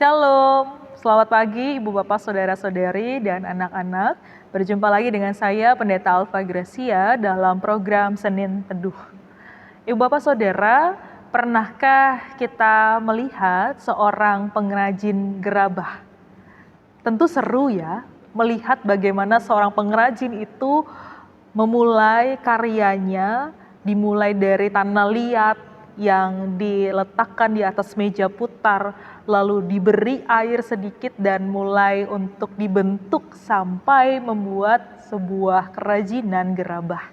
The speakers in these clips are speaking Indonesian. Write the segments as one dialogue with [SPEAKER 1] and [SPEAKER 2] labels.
[SPEAKER 1] Shalom, selamat pagi Ibu Bapak Saudara-saudari dan anak-anak. Berjumpa lagi dengan saya Pendeta Alfa Gracia dalam program Senin Teduh. Ibu Bapak Saudara, pernahkah kita melihat seorang pengrajin gerabah? Tentu seru ya, melihat bagaimana seorang pengrajin itu memulai karyanya, dimulai dari tanah liat yang diletakkan di atas meja putar, lalu diberi air sedikit dan mulai untuk dibentuk sampai membuat sebuah kerajinan gerabah.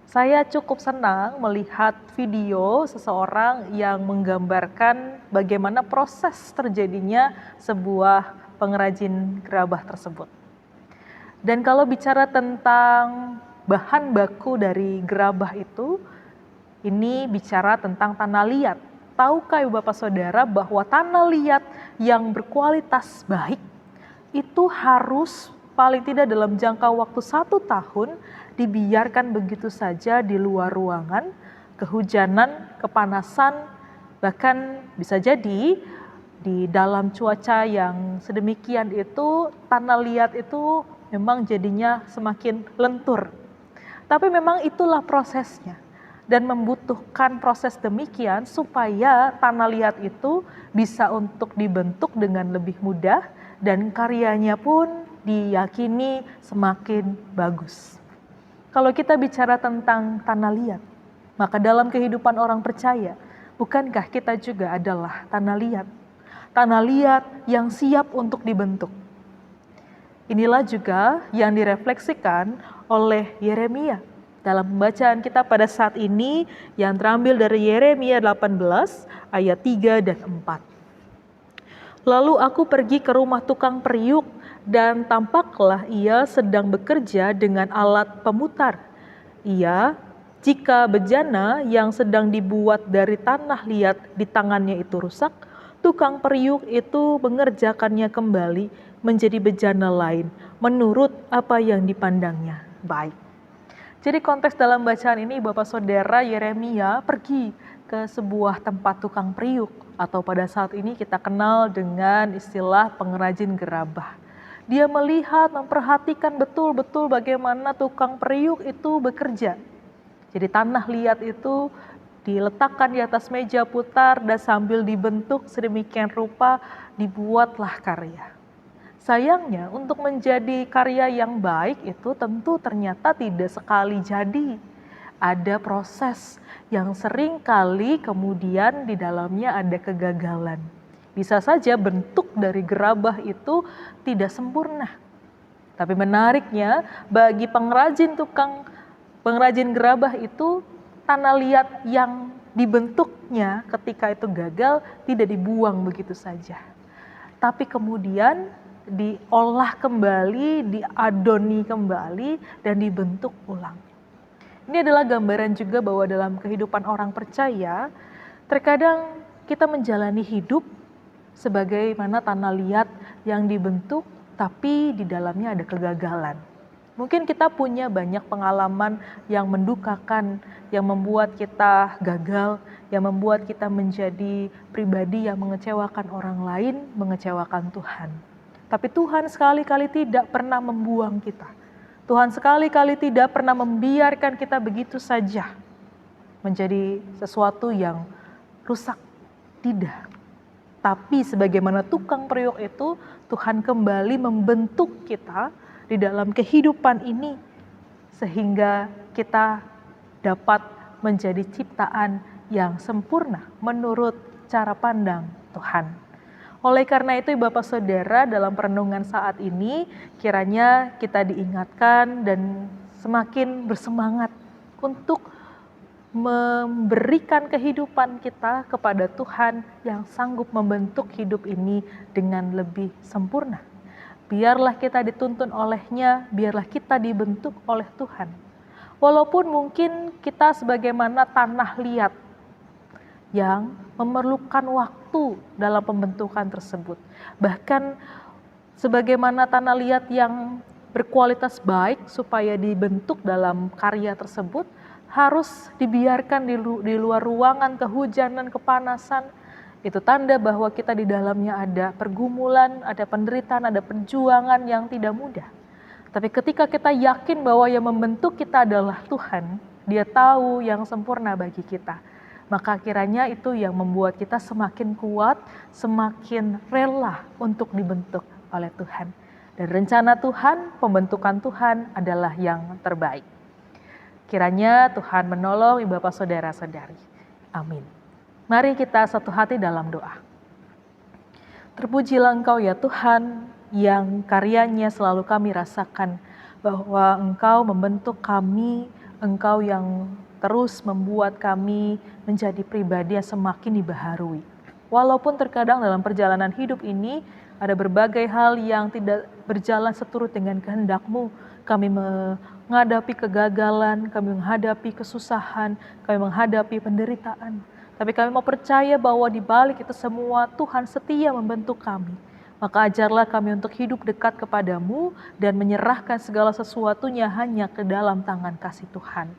[SPEAKER 1] Saya cukup senang melihat video seseorang yang menggambarkan bagaimana proses terjadinya sebuah pengrajin gerabah tersebut. Dan kalau bicara tentang bahan baku dari gerabah itu, ini bicara tentang tanah liat. Tahukah Ibu Bapak Saudara bahwa tanah liat yang berkualitas baik itu harus paling tidak dalam jangka waktu 1 tahun dibiarkan begitu saja di luar ruangan, kehujanan, kepanasan, bahkan bisa jadi di dalam cuaca yang sedemikian itu tanah liat itu memang jadinya semakin lentur. Tapi memang itulah prosesnya dan membutuhkan proses demikian supaya tanah liat itu bisa untuk dibentuk dengan lebih mudah dan karyanya pun diyakini semakin bagus. Kalau kita bicara tentang tanah liat, maka dalam kehidupan orang percaya, bukankah kita juga adalah tanah liat? Tanah liat yang siap untuk dibentuk. Inilah juga yang direfleksikan oleh Yeremia dalam pembacaan kita pada saat ini yang terambil dari Yeremia 18 ayat 3 dan 4. Lalu aku pergi ke rumah tukang periuk dan tampaklah ia sedang bekerja dengan alat pemutar. Ia, jika bejana yang sedang dibuat dari tanah liat di tangannya itu rusak, tukang periuk itu mengerjakannya kembali menjadi bejana lain menurut apa yang dipandangnya baik. Jadi konteks dalam bacaan ini Bapak Saudara Yeremia pergi ke sebuah tempat tukang periuk atau pada saat ini kita kenal dengan istilah pengrajin gerabah. Dia melihat, memperhatikan betul-betul bagaimana tukang periuk itu bekerja. Jadi tanah liat itu diletakkan di atas meja putar dan sambil dibentuk sedemikian rupa dibuatlah karya. Sayangnya untuk menjadi karya yang baik itu tentu ternyata tidak sekali jadi. Ada proses yang sering kali kemudian di dalamnya ada kegagalan. Bisa saja bentuk dari gerabah itu tidak sempurna. Tapi menariknya bagi pengrajin gerabah itu tanah liat yang dibentuknya ketika itu gagal tidak dibuang begitu saja. Tapi kemudian diolah kembali, diadoni kembali, dan dibentuk ulang. Ini adalah gambaran juga bahwa dalam kehidupan orang percaya, terkadang kita menjalani hidup sebagaimana tanah liat yang dibentuk, tapi di dalamnya ada kegagalan. Mungkin kita punya banyak pengalaman yang mendukakan, yang membuat kita gagal, yang membuat kita menjadi pribadi yang mengecewakan orang lain, mengecewakan Tuhan. Tapi Tuhan sekali-kali tidak pernah membuang kita. Tuhan sekali-kali tidak pernah membiarkan kita begitu saja menjadi sesuatu yang rusak. Tidak. Tapi sebagaimana tukang periuk itu, Tuhan kembali membentuk kita di dalam kehidupan ini sehingga kita dapat menjadi ciptaan yang sempurna menurut cara pandang Tuhan. Oleh karena itu Bapak Saudara dalam perenungan saat ini kiranya kita diingatkan dan semakin bersemangat untuk memberikan kehidupan kita kepada Tuhan yang sanggup membentuk hidup ini dengan lebih sempurna. Biarlah kita dituntun olehnya, biarlah kita dibentuk oleh Tuhan. Walaupun mungkin kita sebagaimana tanah liat yang memerlukan waktu dalam pembentukan tersebut. Bahkan sebagaimana tanah liat yang berkualitas baik supaya dibentuk dalam karya tersebut harus dibiarkan di luar ruangan, kehujanan, kepanasan. Itu tanda bahwa kita di dalamnya ada pergumulan, ada penderitaan, ada perjuangan yang tidak mudah. Tapi ketika kita yakin bahwa yang membentuk kita adalah Tuhan, Dia tahu yang sempurna bagi kita. Maka kiranya itu yang membuat kita semakin kuat, semakin rela untuk dibentuk oleh Tuhan. Dan rencana Tuhan, pembentukan Tuhan adalah yang terbaik. Kiranya Tuhan menolong ibu bapak saudara-saudari. Amin. Mari kita satu hati dalam doa. Terpujilah Engkau ya Tuhan, yang karyanya selalu kami rasakan, bahwa Engkau membentuk kami, Engkau yang terus membuat kami menjadi pribadi yang semakin dibaharui. Walaupun terkadang dalam perjalanan hidup ini ada berbagai hal yang tidak berjalan seturut dengan kehendak-Mu, kami menghadapi kegagalan, kami menghadapi kesusahan, kami menghadapi penderitaan. Tapi kami mau percaya bahwa di balik itu semua Tuhan setia membentuk kami. Maka ajarlah kami untuk hidup dekat kepadamu dan menyerahkan segala sesuatunya hanya ke dalam tangan kasih Tuhan.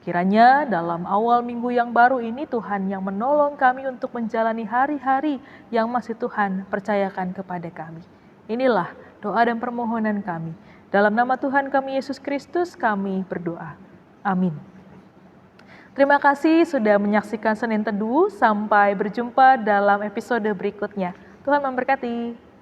[SPEAKER 1] Kiranya dalam awal minggu yang baru ini Tuhan yang menolong kami untuk menjalani hari-hari yang masih Tuhan percayakan kepada kami. Inilah doa dan permohonan kami. Dalam nama Tuhan kami Yesus Kristus kami berdoa. Amin. Terima kasih sudah menyaksikan Senin Teduh. Sampai berjumpa dalam episode berikutnya. Tuhan memberkati.